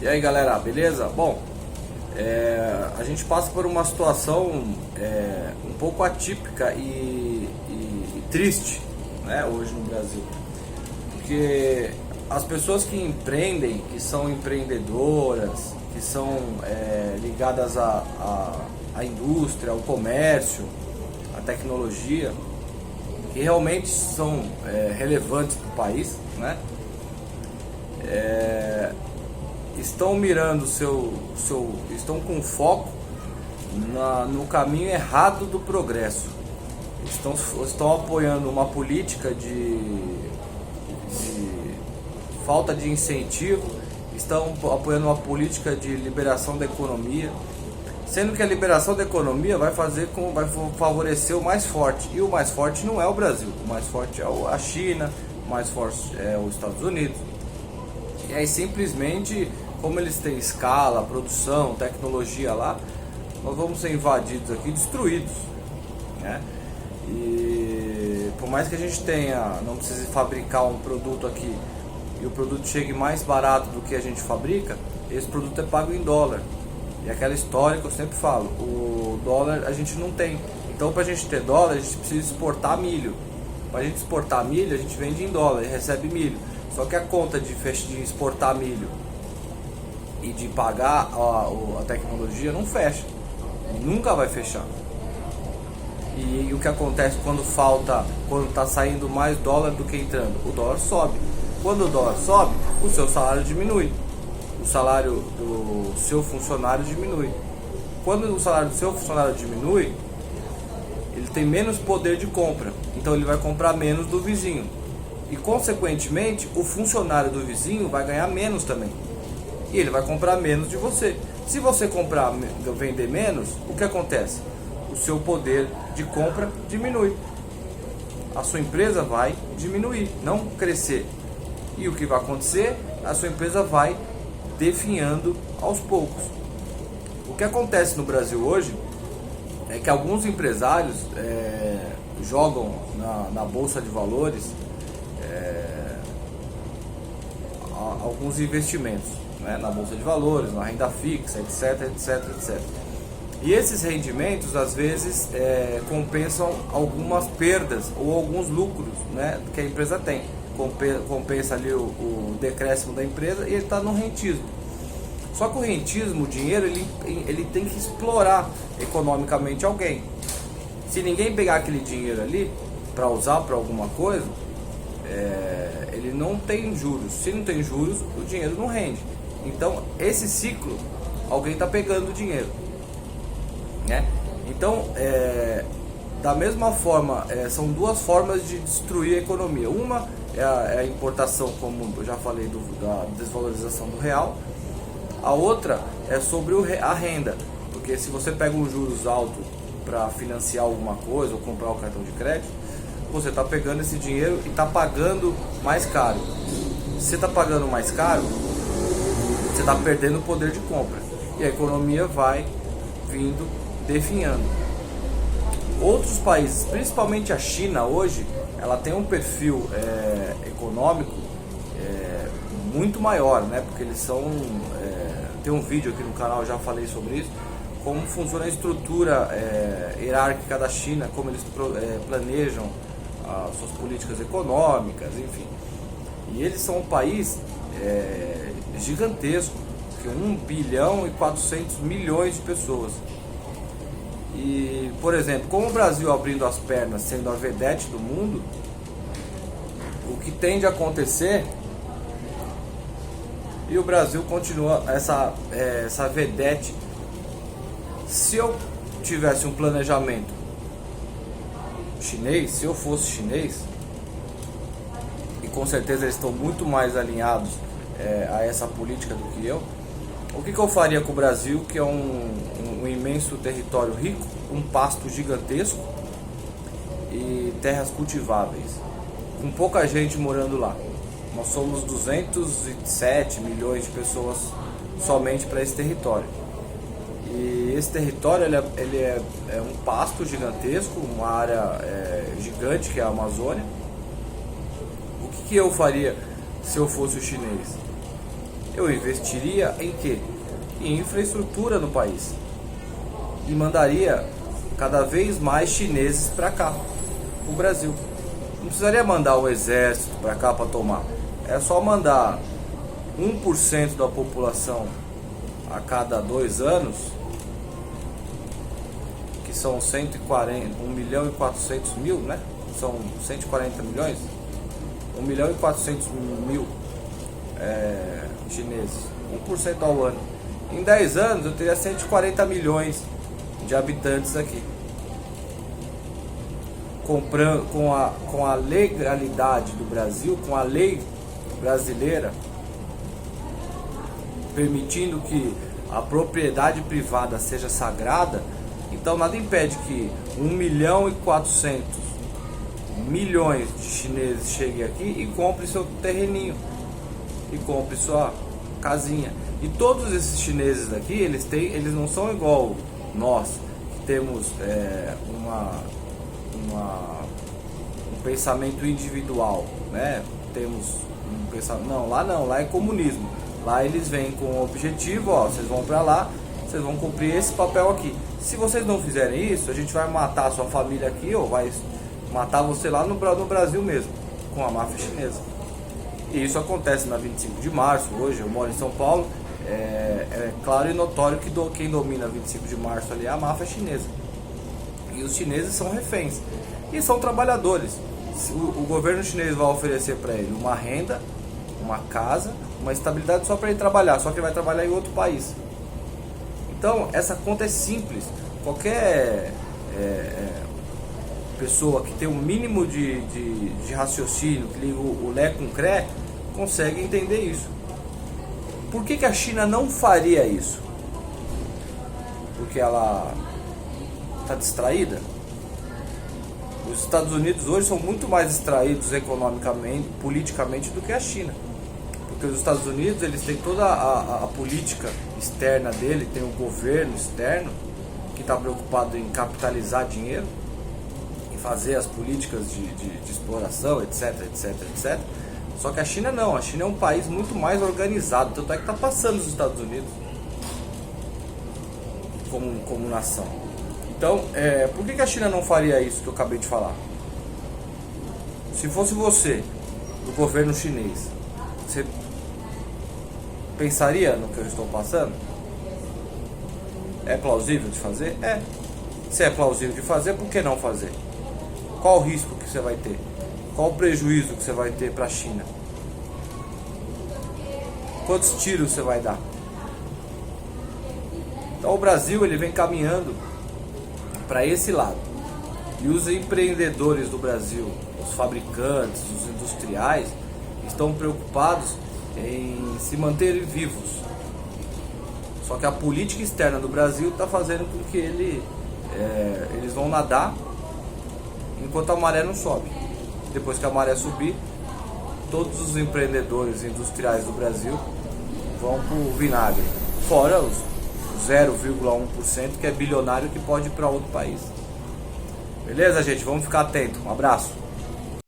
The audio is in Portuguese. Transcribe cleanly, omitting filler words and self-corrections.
E aí galera, beleza? Bom, a gente passa por uma situação um pouco atípica e triste, né, hoje no Brasil, porque as pessoas que empreendem, que são empreendedoras, que são ligadas à indústria, ao comércio, à tecnologia, que realmente são relevantes para o país, né? Estão mirando estão com foco no caminho errado do progresso. Estão apoiando uma política de falta de incentivo, estão apoiando uma política de liberação da economia, sendo que a liberação da economia vai favorecer o mais forte, e o mais forte não é o Brasil, o mais forte é a China, o mais forte é os Estados Unidos. E aí simplesmente, como eles têm escala, produção, tecnologia lá, nós vamos ser invadidos aqui, destruídos, né? E por mais que a gente não precise fabricar um produto aqui e o produto chegue mais barato do que a gente fabrica, esse produto é pago em dólar. E aquela história que eu sempre falo, o dólar a gente não tem. Então para a gente ter dólar, a gente precisa exportar milho. Para a gente exportar milho, a gente vende em dólar e recebe milho. Só que a conta de exportar milho e de pagar a tecnologia não fecha. E nunca vai fechar. E o que acontece quando está saindo mais dólar do que entrando? O dólar sobe. Quando o dólar sobe, o seu salário diminui. O salário do seu funcionário diminui. Quando o salário do seu funcionário diminui, ele tem menos poder de compra. Então ele vai comprar menos do vizinho. E consequentemente, o funcionário do vizinho vai ganhar menos também. E ele vai comprar menos de você. Se você vender menos, o que acontece? O seu poder de compra diminui. A sua empresa vai diminuir, não crescer. E o que vai acontecer? A sua empresa vai definhando aos poucos. O que acontece no Brasil hoje é que alguns empresários jogam na Bolsa de Valores alguns investimentos, né, na Bolsa de Valores, na renda fixa, etc, etc, etc. E esses rendimentos às vezes compensam algumas perdas ou alguns lucros, né, que a empresa tem. Compensa ali o decréscimo da empresa e ele está no rentismo. Só que o rentismo, o dinheiro, ele tem que explorar economicamente alguém. Se ninguém pegar aquele dinheiro ali para usar para alguma coisa, ele não tem juros. Se não tem juros, o dinheiro não rende. Então esse ciclo, alguém está pegando o dinheiro, né? Então da mesma forma, são duas formas de destruir a economia. Uma é a importação, como eu já falei, da desvalorização do real. A outra é sobre a renda, porque se você pega um juros alto para financiar alguma coisa ou comprar o cartão de crédito, você está pegando esse dinheiro e está pagando mais caro. Se você está pagando mais caro, você está perdendo o poder de compra e a economia vai vindo definhando. Outros países, principalmente a China hoje, ela tem um perfil econômico muito maior, né? Porque eles tem um vídeo aqui no canal, já falei sobre isso, como funciona a estrutura hierárquica da China, como eles planejam as suas políticas econômicas, enfim. E eles são um país gigantesco, que 1 bilhão e 400 milhões de pessoas. E, por exemplo, como o Brasil abrindo as pernas, sendo a vedete do mundo, o que tende a acontecer, e o Brasil continua essa vedete. Se eu tivesse um planejamento chinês, se eu fosse chinês, e com certeza eles estão muito mais alinhados a essa política do que eu, o que eu faria com o Brasil, que é um imenso território rico, um pasto gigantesco e terras cultiváveis, com pouca gente morando lá. Nós somos 207 milhões de pessoas somente para esse território. E esse território ele é um pasto gigantesco, uma área gigante que é a Amazônia. O que eu faria se eu fosse o chinês? Eu investiria em quê? Em infraestrutura no país. E mandaria cada vez mais chineses para cá, o Brasil. Não precisaria mandar o exército para cá para tomar. É só mandar 1% da população a cada 2 anos, que são 1 milhão e 400 mil, né? São 140 milhões. 1 milhão e 400 mil chineses. 1% ao ano. Em 10 anos eu teria 140 milhões de habitantes aqui. Comprando com a legalidade do Brasil, com a lei brasileira, permitindo que a propriedade privada seja sagrada, então nada impede que 1 milhão e 400 milhões de chineses cheguem aqui e comprem seu terreninho, e comprem sua casinha. E todos esses chineses daqui, eles não são igual nós, que temos um pensamento individual, né? Temos um pensamento, não, lá é comunismo. Lá eles vêm com o objetivo, ó, vocês vão pra lá, vocês vão cumprir esse papel aqui. Se vocês não fizerem isso, a gente vai matar a sua família aqui, ou vai matar você lá no Brasil mesmo, com a máfia chinesa. E isso acontece na 25 de março, hoje eu moro em São Paulo, é claro e notório que quem domina 25 de março ali é a máfia chinesa. E os chineses são reféns e são trabalhadores. O governo chinês vai oferecer para ele uma renda, uma casa, uma estabilidade só para ele trabalhar, só que ele vai trabalhar em outro país. Então essa conta é simples. Qualquer pessoa que tem um mínimo de raciocínio, que liga o Lé com o Cré, consegue entender isso. Por que a China não faria isso? Porque ela está distraída? Os Estados Unidos hoje são muito mais distraídos economicamente, politicamente, do que a China. Porque os Estados Unidos, eles têm toda a política externa dele, tem o governo externo que está preocupado em capitalizar dinheiro, em fazer as políticas de exploração, etc, etc, etc. Só que a China não, a China é um país muito mais organizado, tanto é que está passando os Estados Unidos como nação. Então, por que a China não faria isso que eu acabei de falar? Se fosse você, do governo chinês, você pensaria no que eu estou passando? É plausível de fazer? É. Se é plausível de fazer, por que não fazer? Qual o risco que você vai ter? Qual o prejuízo que você vai ter para a China? Quantos tiros você vai dar? Então o Brasil, ele vem caminhando para esse lado. E os empreendedores do Brasil, os fabricantes, os industriais, estão preocupados em se manterem vivos. Só que a política externa do Brasil está fazendo com que eles vão nadar enquanto a maré não sobe. Depois que a maré subir, todos os empreendedores industriais do Brasil vão para o vinagre. Fora os 0,1% que é bilionário que pode ir para outro país. Beleza, gente? Vamos ficar atento. Um abraço.